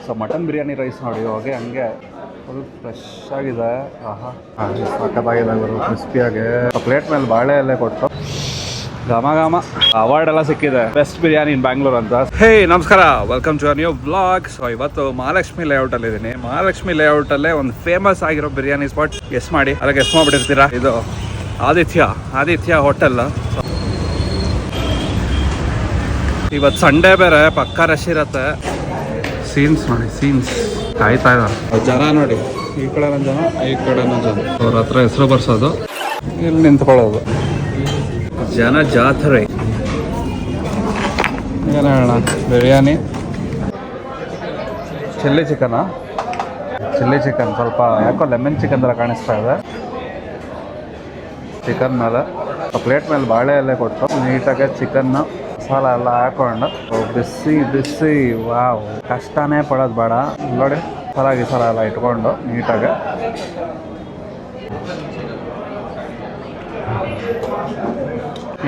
So mutton biryani rice ನೋಡಿ ಹೋಗಿ ಹಂಗೆ ಫುಲ್ ಫ್ರೆಶ್ ಆಗಿದೆ. ಆಹಾ ಸಖತ್ತಾಗಿದೆ ಗುರು, ಕ್ರಿಸ್ಪಿಯಾಗಿ. ಪ್ಲೇಟ್ ಮೇಲೆ ಬಾಳೆ ಎಲೆ ಕೊಟ್ಟು ಘಮ ಘಮ. ಅವಾರ್ಡ್ ಎಲ್ಲ ಸಿಕ್ಕಿದೆ, ಬೆಸ್ಟ್ ಬಿರಿಯಾನಿ ಇನ್ ಬ್ಯಾಂಗ್ಳೂರ್ ಅಂತ. ಹೇ ನಮಸ್ಕಾರ, welcome to new vlog. So ಇವತ್ತು ಮಹಾಲಕ್ಷ್ಮಿ ಲೇಔಟ್ ಅಲ್ಲಿ ಇದ್ದೀನಿ. ಮಹಾಲಕ್ಷ್ಮಿ ಲೇಔಟ್ ಅಲ್ಲೇ ಒಂದು ಫೇಮಸ್ ಆಗಿರೋ ಬಿರಿಯಾನಿ ಸ್ಪಾಟ್. ಗೆಸ್ ಮಾಡಿ, ಅಲ್ಲ ಗೆಸ್ ಮಾಡ್ಬಿಟ್ಟಿರ್ತೀರಾ. ಇದು ಆದಿತ್ಯ ಹೋಟೆಲ್. ಇವತ್ತು ಸಂಡೇ ಬೇರೆ, ಪಕ್ಕ ರಶ್ ಇರತ್ತೆ. ಸೀನ್ಸ್ ನೋಡಿ, ಸೀನ್ಸ್ ಕಾಯ್ತಾ ಇದ್ದಾರೆ ಜನ ನೋಡಿ. ಈ ಕಡೆ ಜನ, ಈ ಕಡೆ ಜನ. ಅವ್ರ ಹತ್ರ ಹೆಸರು ಬರ್ಸೋದು, ಇಲ್ಲಿ ನಿಂತ್ಕೊಳ್ಳೋದು. ಜನ ಜಾತ್ರೆ. ಏನು ಹೇಳೋಣ, ಬಿರಿಯಾನಿ, ಚಿಲ್ಲಿ ಚಿಕನ್ ಸ್ವಲ್ಪ ಯಾಕೋ ಲೆಮನ್ ಚಿಕನ್ ಥರ ಕಾಣಿಸ್ತಾ ಇದೆ. ಚಿಕನ್ ಮೇಲೆ ಪ್ಲೇಟ್ ಮೇಲೆ ಬಾಳೆ ಎಲೆ ಕೊಟ್ಟು ನೀಟಾಗಿ ಚಿಕನ್ನ ಮಸಾಲ ಎಲ್ಲ ಹಾಕೊಂಡು ಬಿಸಿ ವಾವ್. ಕಷ್ಟನೇ ಪಡೋದು ಬೇಡ ನೋಡಿ. ಗಿಸಾಲ ಎಲ್ಲ ಇಟ್ಕೊಂಡು ನೀಟಾಗಿ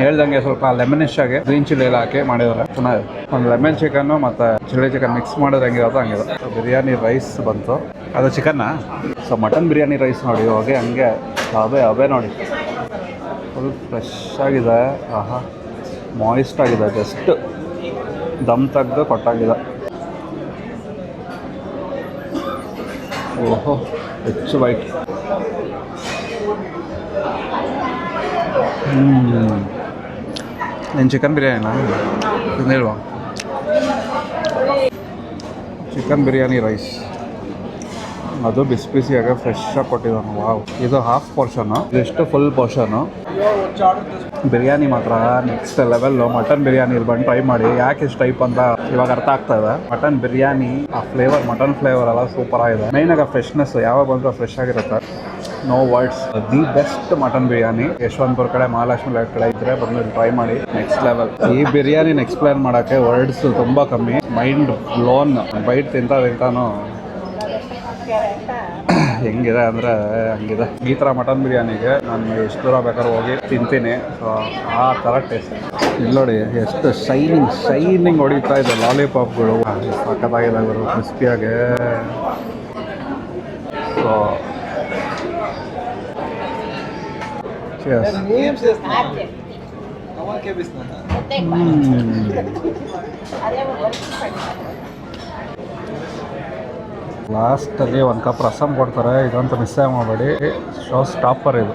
ಹೇಳ್ದಂಗೆ ಸ್ವಲ್ಪ ಲೆಮನಿಶ್ ಆಗಿ ಗ್ರೀನ್ ಚಿಲ್ಲಿ ಎಲ್ಲ ಹಾಕಿ ಮಾಡಿದ್ದಾರೆ. ಚೆನ್ನಾಗಿದೆ. ಒಂದು ಲೆಮನ್ ಚಿಕನ್ನು ಮತ್ತು ಚಿಲ್ಲಿ ಚಿಕನ್ ಮಿಕ್ಸ್ ಮಾಡೋದು ಹೆಂಗಿರುತ್ತೆ ಹಂಗಿದೆ. ಬಿರಿಯಾನಿ ರೈಸ್ ಬಂತು, ಅದು ಚಿಕನ್ನ. ಸೊ ಮಟನ್ ಬಿರಿಯಾನಿ ರೈಸ್ ನೋಡಿ ಹೋಗಿ ಹಂಗೆ ಅವೇ ನೋಡಿ ಫುಲ್ ಫ್ರೆಶ್ ಆಗಿದೆ. ಆಹಾ ಮಾಯಿಸ್ಟ್ ಆಗಿದೆ, ಜಸ್ಟ್ ದಮ್ ತೆಗೆದು ಕೊಟ್ಟಾಗಿದೆ. ಓಹೋ ಹೆಚ್ಚು ವೈಟ್. ಏನು ಚಿಕನ್ ಬಿರಿಯಾನಿನಾ ತಿಂದಿಲ್ವಾ? ಚಿಕನ್ ಬಿರಿಯಾನಿ ರೈಸ್ ಅದು ಬಿಸಿಯಾಗ ಫ್ರೆಶ್ ಆಗಿ ಕೊಟ್ಟಿದ್ದಾನು. ವಾವ್. ಇದು ಹಾಫ್ ಪೋರ್ಷನ್ನು, ಇದಿಷ್ಟು ಫುಲ್ ಪೋರ್ಷನ್ನು. ಬಿರಿಯಾನಿ ಮಾತ್ರ ನೆಕ್ಸ್ಟ್ ಲೆವೆಲ್ಲು. ಮಟನ್ ಬಿರಿಯಾನಿ ಇಲ್ಲಿ ಬಂದು ಟ್ರೈ ಮಾಡಿ. ಯಾಕೆ ಇಷ್ಟು ಟೈಪ್ ಅಂತ ಇವಾಗ ಅರ್ಥ ಆಗ್ತಾ ಇದೆ. ಮಟನ್ ಬಿರಿಯಾನಿ ಆ ಫ್ಲೇವರ್, ಮಟನ್ ಫ್ಲೇವರ್ ಎಲ್ಲ ಸೂಪರ್ ಆಗಿದೆ. ಮೈನಾಗ ಫ್ರೆಶ್ನೆಸ್ ಯಾವಾಗ ಬಂದರೂ ಫ್ರೆಶ್ ಆಗಿರುತ್ತೆ. No words. The best mutton biryani. Yeshwanthpur ಕಡೆ, ಮಹಾಲಕ್ಷ್ಮಿ ಲೇಔಟ್ ಕಡೆ ಇದ್ದರೆ ಬಂದು ಟ್ರೈ ಮಾಡಿ. Next level. ಈ ಬಿರಿಯಾನಿನ ಎಕ್ಸ್ಪ್ಲೇನ್ ಮಾಡೋಕ್ಕೆ ವರ್ಡ್ಸ್ ತುಂಬ ಕಮ್ಮಿ. Mind blown. ಬೈಟ್ ತಿಂತಾನು ಹೆಂಗಿದೆ ಅಂದರೆ ಹಂಗಿದೆ. ಈ ಥರ ಮಟನ್ ಬಿರಿಯಾನಿಗೆ ನಾನು ಎಷ್ಟು ದೂರ ಬೇಕಾದ್ರೂ ಹೋಗಿ ತಿಂತೀನಿ. ಸೊ ಆ ಥರ ಟೇಸ್ಟ್. ಇಲ್ಲಿ ನೋಡಿ ಎಷ್ಟು ಶೈನಿಂಗ್ ಹೊಡಿತಾ ಇದೆ ಲಾಲಿಪಾಪ್ಗಳು. ಸಖತ್ತಾಗಿದೆ ಗುರು, ಕ್ರಿಸ್ಪಿಯಾಗೆ. ಸೊ ಲಾಸ್ಟಲ್ಲಿ ಒಂದು ಕಪ್ ರಸಮ್ ಕೊಡ್ತಾರೆ. ಇದಂತೂ ಮಿಸ್ಸೇ ಮಾಡಬೇಡಿ. ಶೋ ಸ್ಟಾಪರ್ ಇದು.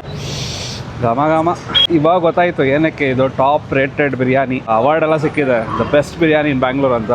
ಘಮ. ಇವಾಗ ಗೊತ್ತಾಯಿತು ಏನಕ್ಕೆ ಇದು ಟಾಪ್ ರೇಟೆಡ್ ಬಿರಿಯಾನಿ. ಅವಾರ್ಡ್ ಎಲ್ಲ ಸಿಕ್ಕಿದೆ, ದ ಬೆಸ್ಟ್ ಬಿರಿಯಾನಿ ಇನ್ ಬ್ಯಾಂಗ್ಳೂರ್ ಅಂತ.